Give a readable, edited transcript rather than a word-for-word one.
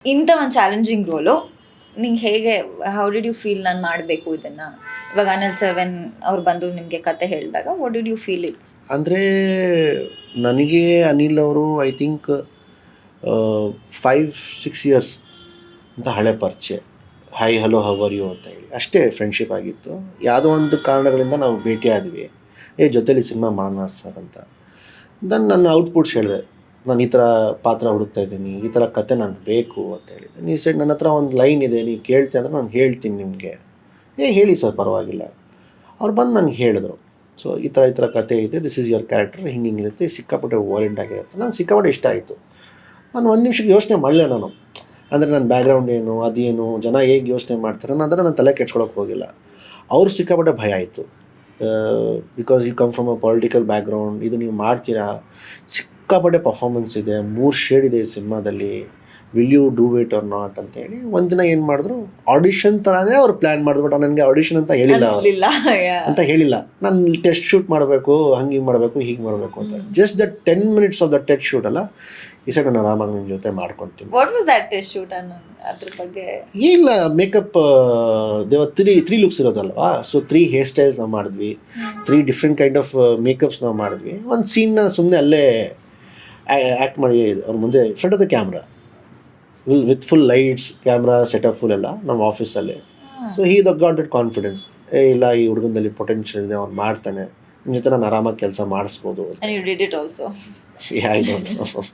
ಇಂಥ ಒಂದು challenging roll ನಿಂಗೆ ಹೇಗೆ, ಹೌ ಡಿಡ್ ಯು ಫೀಲ್ ನಾನು ಮಾಡಬೇಕು ಇದನ್ನು? ಇವಾಗ ಅನಿಲ್ ಸರ್ ವೆನ್ ಅವ್ರು ಬಂದು ನಿಮಗೆ ಕತೆ ಹೇಳಿದಾಗ what did you feel it's? ಅಂದರೆ ನನಗೆ ಅನಿಲ್ ಅವರು ಐ ಥಿಂಕ್ 5-6 ಇಯರ್ಸ್ ಅಂತ ಹಳೆ ಪರಿಚಯ. Hi hello how are you ಅಂತ ಹೇಳಿ ಅಷ್ಟೇ ಫ್ರೆಂಡ್ಶಿಪ್ ಆಗಿತ್ತು. ಯಾವುದೋ ಒಂದು ಕಾರಣಗಳಿಂದ ನಾವು ಭೇಟಿ ಆದ್ವಿ, ಜೊತೇಲಿ ಸಿನಿಮಾ ಮಾಡೋಣ ಸರ್ ಅಂತ. ನನ್ನ ಔಟ್ಪುಟ್ಸ್ ಹೇಳಿದೆ, ನಾನು ಈ ಥರ ಪಾತ್ರ ಹುಡುಕ್ತಾ ಇದ್ದೀನಿ, ಈ ಥರ ಕತೆ ನನಗೆ ಬೇಕು ಅಂತ ಹೇಳಿದ್ದೆ. ನೀವು ಸೈಡ್ ನನ್ನ ಹತ್ರ ಒಂದು ಲೈನ್ ಇದೆ, ನೀವು ಕೇಳ್ತೆ ಅಂದರೆ ನಾನು ಹೇಳ್ತೀನಿ ನಿಮಗೆ. ಹೇಳಿ ಸರ್ ಪರವಾಗಿಲ್ಲ. ಅವ್ರು ಬಂದು ನನಗೆ ಹೇಳಿದ್ರು, ಸೊ ಈ ಥರ ಕತೆ ಇದೆ, ದಿಸ್ ಈಸ್ ಯುವರ್ ಕ್ಯಾರೆಕ್ಟರ್, ಹಿಂಗಿರುತ್ತೆ, ಸಿಕ್ಕಾಪಟ್ಟೆ ವಾಲೆಂಟ್ ಆಗಿರುತ್ತೆ. ನಂಗೆ ಸಿಕ್ಕಾಪಟ್ಟೆ ಇಷ್ಟ ಆಯಿತು. ನಾನು ಒಂದು ನಿಮಿಷಕ್ಕೆ ಯೋಚನೆ ಮಾಡಲಿಲ್ಲ ನಾನು, ಅಂದರೆ ನನ್ನ ಬ್ಯಾಕ್ಗ್ರೌಂಡ್ ಏನು ಅದೇನು ಜನ ಹೇಗೆ ಯೋಚನೆ ಮಾಡ್ತಾರೆ ಅದನ್ನು ನಾನು ತಲೆ ಕೆಡ್ಸ್ಕೊಳಕ್ಕೆ ಹೋಗಿಲ್ಲ. ಅವ್ರು ಸಿಕ್ಕಾಪಟ್ಟೆ ಭಯ ಆಯಿತು, because you come from a political background, ಇದು ನೀವು ಮಾಡ್ತೀರಾ, ಸಿಕ್ಕಾಪಟ್ಟೆ ಪರ್ಫಾರ್ಮೆನ್ಸ್ ಇದೆ, 3 ಶೇಡ್ ಇದೆ ಈ ಸಿನಿಮಾದಲ್ಲಿ, will you do it or not ಅಂತೇಳಿ ಒಂದಿನ ಏನು ಮಾಡಿದ್ರು, ಆಡಿಷನ್ ಥರನೇ ಅವ್ರು ಪ್ಲ್ಯಾನ್ ಮಾಡಿದ್ರು. ಬಟ್ ನನಗೆ ಆಡಿಷನ್ ಅಂತ ಹೇಳಿಲ್ಲ ನಾನು ಟೆಸ್ಟ್ ಶೂಟ್ ಮಾಡಬೇಕು, ಹಂಗೆ ಮಾಡಬೇಕು, ಹೀಗೆ ಮಾಡಬೇಕು ಅಂತ. Just that 10 minutes of the test shoot ಅಲ್ಲ, ಈ ಸೈಡ್ ನಾನು ಆರಾಮಾಗಿ ನಿಮ್ಮ ಜೊತೆ ಮಾಡ್ಕೊಳ್ತೀನಿ. What was that test shoot ಅದ್ರ ಬಗ್ಗೆ? ಇಲ್ಲ, ಮೇಕಪ್ ದೇವ 3 ಲುಕ್ಸ್ ಇರೋದಲ್ವಾ, ಸೊ 3 ಹೇರ್ ಸ್ಟೈಲ್ಸ್ ನಾವು ಮಾಡಿದ್ವಿ, 3 ಡಿಫ್ರೆಂಟ್ ಕೈಂಡ್ ಆಫ್ ಮೇಕಪ್ಸ್ ನಾವು ಮಾಡಿದ್ವಿ. ಒಂದು ಸೀನ್ನ ಸುಮ್ಮನೆ ಅಲ್ಲೇ ಆ್ಯಕ್ಟ್ ಮಾಡಿ ಅವ್ರ ಮುಂದೆ front of the camera with full lights, camera setup full ಎಲ್ಲ ನಮ್ಮ ಆಫೀಸಲ್ಲಿ. So he got that confidence, ಇಲ್ಲ ಈ ಹುಡುಗನಲ್ಲಿ ಪೊಟೆನ್ಷಿಯಲ್ ಇದೆ, ಅವ್ನು ಮಾಡ್ತಾನೆ, ನಿಮ್ಮ ಜೊತೆ ನಾನು ಆರಾಮಾಗಿ ಕೆಲಸ ಮಾಡಿಸ್ಬೋದು. And you did it also. Yeah, I don't know.